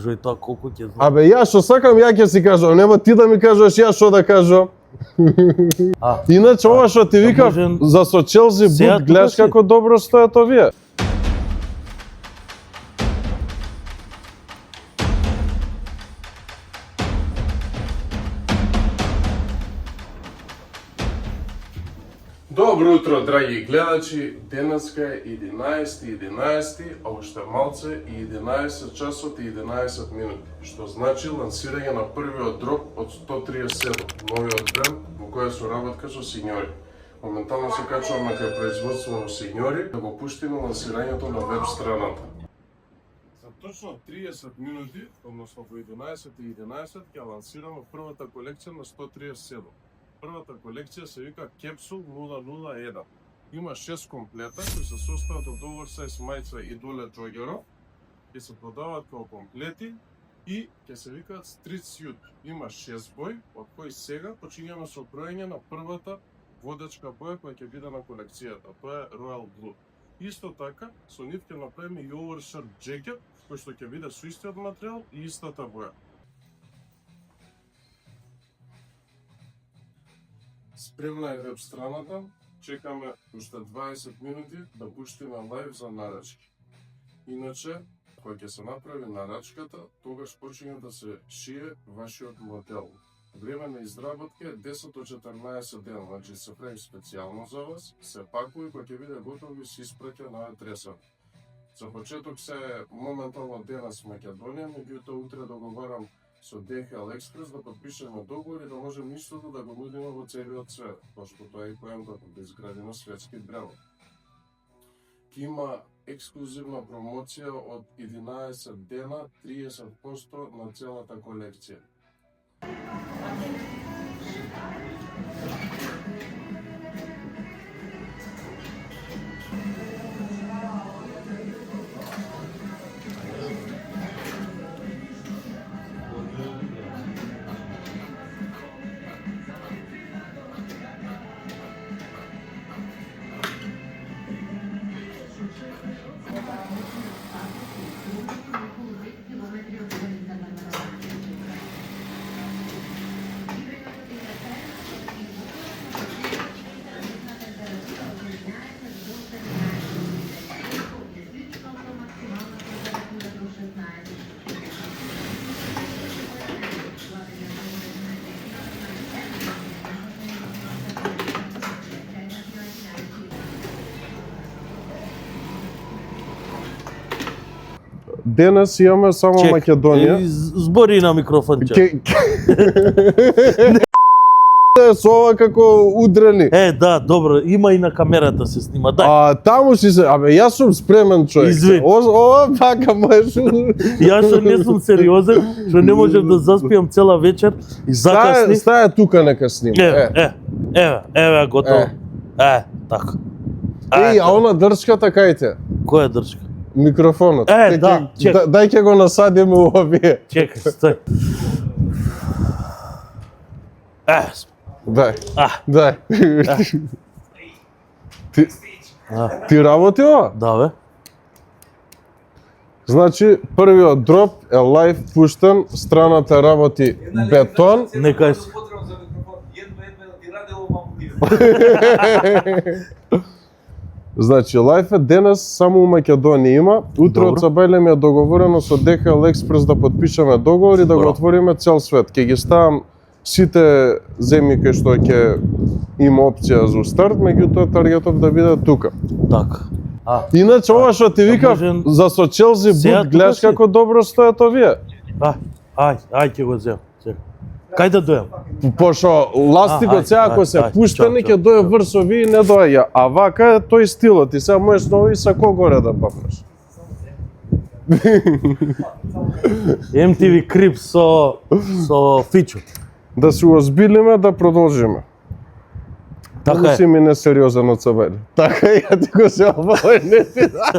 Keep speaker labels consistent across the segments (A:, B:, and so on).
A: Кажи тоа колку ќе знам.
B: Абе, јас што сакам, ја ќе си кажам, нема ти да ми кажеш јас што да кажам. Иначе ова што ти викав за со Челси Буд, гледаш како добро стојат овие. Добро утро, драги гледачи. Денеска е 11.11, а уште малце и 11 часот и 11 минути, што значи лансирање на првиот дроп од 137, новиот бренд во која соработка со Синьори. Моментално се качуваме кај производство во Синьори да го пуштиме лансирањето на веб страната. За точно 30 минути, односно во 11.11, ќе лансираме првата колекција на 137. Првата колекција се вика Capsule 001. Има 6 комплета кои се состојат од оверсайз мајца и доле джогеро. Ќе се продаваат како комплети и ќе се викаат Street Suit. Има 6 бои, од кои сега почињаме со броење на првата водечка боја која ќе биде на колекцијата. Тоа е Royal Blue. Исто така, со нив ќе направиме и оверширт джекет, кој што ќе биде со истиот материјал и истата боја. Спремна е веб страната, чекаме уште 20 минути да пуштиме лајв за нарачки. Иначе, кога ќе се направи нарачката, тогаш почиња да се шие вашиот модел. Време на изработка е 10 до 14 дена, значи се прави специјално за вас, се пакува и кога ќе биде готово се испраќа на адреса. За почеток се моментално денес Македонија, меѓутоа утре договарам со DHL Express да подпишеме договор и да можем истото да го нудиме во целиот свет, пошто тоа е поентата да изградиме светски бренд. Ке има ексклузивна промоција од 11 дена, 30% на целата колекција. Денес имаме само Македонија.
A: Збори на микрофонче.
B: Со ова како удрени.
A: Да, добро, има и на камерата се снима, дај.
B: Таму си се, абе, јас сум спремен човек.
A: Извини.
B: Ова пака можеш.
A: Јас што не сум сериозен, што не можев да заспиам цела вечер и закасни.
B: Стаја тука нека снима.
A: Еве, готово. Така.
B: А она дрчката кај те?
A: Која дрчка?
B: Микрофонот.
A: Да, чекај.
B: Дај ќе го насадиме овие.
A: Чекај, стој.
B: Дај. Ти работи ова?
A: Да, бе.
B: Значи, првиот дроп е лајв пуштен, страната работи бетон.
A: Нека си.
B: Значи, лајф е денес само у Македонија има. Утре од Сабајле ми е договорено со DHL Express да подпишеме договор и да го отвориме цел свет. Ќе ги ставам сите земји кај што ќе има опција за старт, меѓутоа таргетот да биде тука.
A: Така.
B: Иначе ова што ти викав за со Челси Буд, гледаш како добро стојат овие.
A: Ај ќе го земам. Кај да дојам?
B: Пошо ластикот сега ако се пуштени ќе дојде врз овие и не доаѓа, а вака е тој стилот и сега можеш нови сако горе да папнеш.
A: MTV Cribs со Фичо.
B: Да се озбилиме, да продолжиме.
A: Така е.
B: Си ми несериозен од Сабајле. Така е, ја ти го се обавај, не ти да.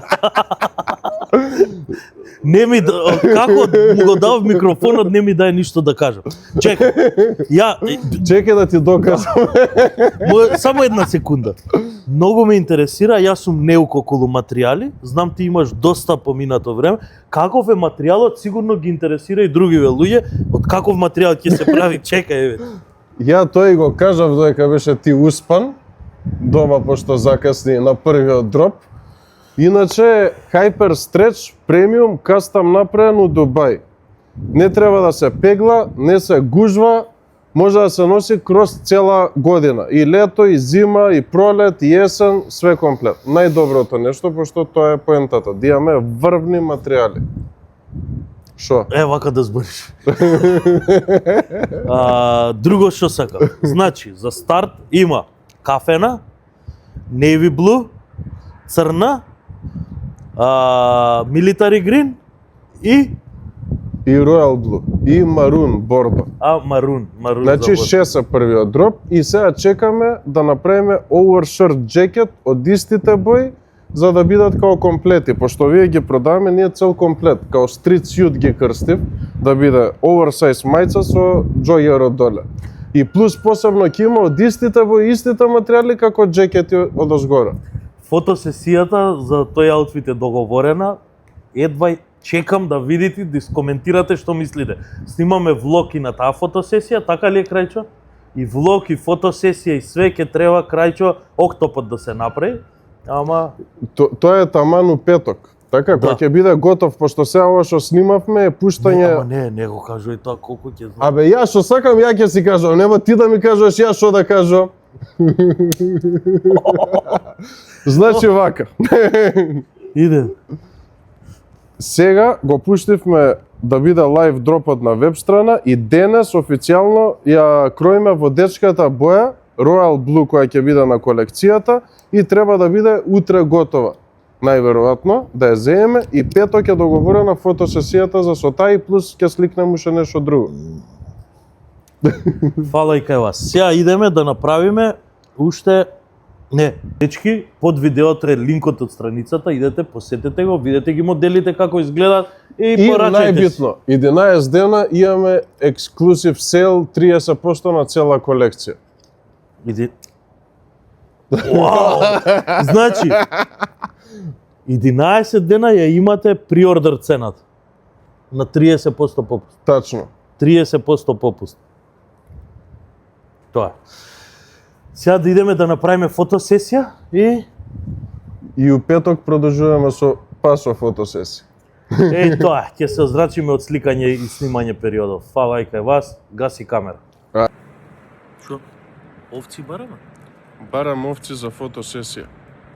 A: Не ми како му го дав микрофонот, не ми дај ништо да кажам. Чекај.
C: Чекај да ти докажам.
A: Само една секунда. Многу ме интересира, јас сум неук околу материјали, знам ти имаш доста поминато време. Каков е материјалот, сигурно ги интересира и другиве луѓе, од каков материјал ќе се прави, чекај еве.
C: Ја тој го кажав додека беше ти успан, дома пошто закасни на првиот дроп. Иначе, Hyper Stretch Premium кастам направен у Дубај. Не треба да се пегла, не се гужва, може да се носи кроз цела година. И лето, и зима, и пролет, и есен, све комплет. Најдоброто нешто, пошто тоа е поентата. Да имаме врвни материјали. Шо?
A: Вака да збориш. Друго што сакам. Значи, за старт има кафена, navy blue, црна, military green и
C: Royal Blue, и Maroon бордо.
A: Maroon.
C: Значи 6 е првиот дроп и сега чекаме да направиме overshirt jacket од истите бои, за да бидат као комплети, пошто вие ги продаваме ние цел комплет, као street suit ги крстив, да биде oversize мајца со джојер од доле. И плюс посебно ќе има од истите бои, истите материјали како джекети од озгора.
A: Фотосесијата за тој аутфит е договорена, едва чекам да видите, да искоментирате што мислите. Снимаме влог и на таа фотосесија, така ли е, Крајчо? И влог, и фотосесија, и све ќе треба, Крајчо, октопот да се направи, ама...
C: Тоа е таман у петок. Така, кога ќе биде готов, пошто сега ова што снимавме е пуштање...
A: Ама не го кажувај тоа, колку ќе знам.
C: Абе, ја што сакам, ја ќе си кажам, нема ти да ми кажуваш ја што да кажам. Значи вака.
A: Иде.
C: Сега го пуштивме да биде лайв дропот на веб страна и денес официјално ја кроиме во дечката боја Royal Blue која ќе биде на колекцијата и треба да биде утре готова. Најверојатно да ја земеме и петок е договорена фотосесијата за со таа и плюс ќе сликнеме уште нешто друго.
A: Фала и кај вас. Сега идеме да направиме уште... Не, дечки, под видеото е линкот од страницата, идете, посетете го, видете ги моделите како изгледаат и порачајте си.
C: Најбитно, 11 дена имаме ексклузив сел 30% на цела колекција.
A: Иди. Вау! Значи, 11 дена ја имате приордер цената. На 30% попуст.
C: Тачно.
A: 30% попуст. Тоа е. Сега да идеме да направиме фотосесија
C: И у петок продолжуваме со пасо фотосесија.
A: Тоа, ќе се озрачиме од сликање и снимање периодов. Фала и кај вас, гаси камера. Шо? Овци бараме?
C: Барам овци за фотосесија.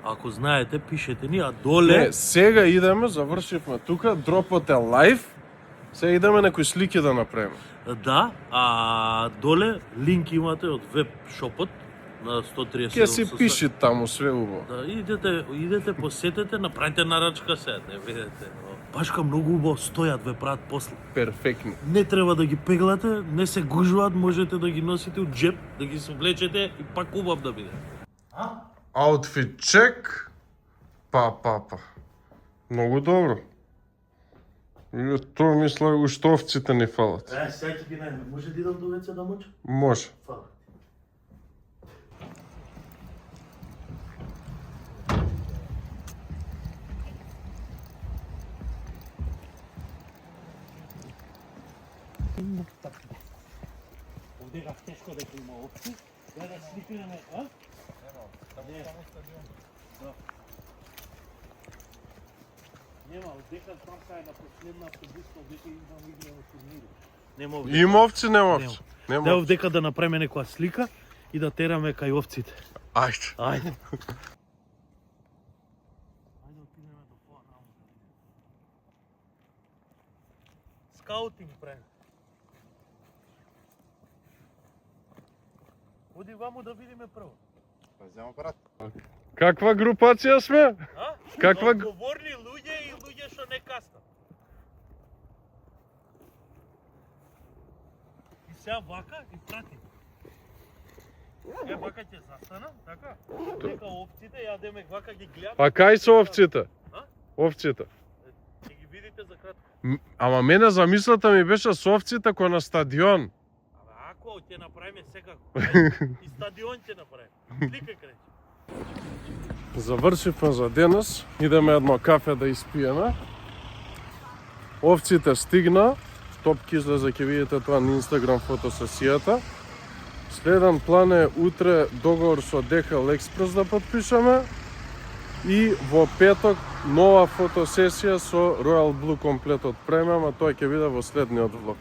A: Ако знаете, пишете ни, а доле...
C: Не, сега идеме, завршивме тука, дропот е лайв. Сега идеме некои слики да направиме.
A: Да, а доле линк имате од веб шопот на 137.
C: Ке си пиши таму све убаво.
A: Да, идете, посетете, направите нарачка сега, не видите. Башка многу убаво стојат, ве прават после.
C: Перфектни.
A: Не треба да ги пеглате, не се гужваат, можете да ги носите од джеп, да ги совлечете и пак убав да биде.
C: Аутфит чек. Па. Многу добро. И тоа мисла уште овците ни фалат.
A: Сега ќе ги најдем. Може да идам до веќе да мочам?
C: Може.
A: Фала. Овдека тешко дека има овци. Да сликаме, а? Не. Да. Нема, овдека там кај на последна автобуска, овдека имам игра на турнири. Нема овдека.
C: Има овци, нема овци.
A: Да, овдека да направиме некоја слика и да тераме кај овците.
C: Ајде.
A: Ајде. Ајде отидеме до по-намо. Скаутинг правим. Оди ваму да видиме прво.
D: Земам апарат.
C: Каква групација сме?
A: А?
C: Каква-
A: Одговорни луѓе и луѓе што не каснат. И сега вака и прати. Вака ќе застанам, така? Нека овците, јадеме вака ги гледам.
C: А кај се овците?
A: А?
C: Овците.
A: за кратко.
C: Ама мене замислата ми беше со овците кој на стадион.
A: Ако ќе направиме секако. И стадион ќе направиме. Кликај креќ.
C: Завршивме за денес, идеме едно кафе да испиеме. Овците стигна, топки излезе, ќе видите тоа на Инстаграм фотосесијата. Следен план е утре договор со DHL Express да подпишеме и во петок нова фотосесија со Royal Blue комплетот премам, а тоа ќе биде во следниот влог.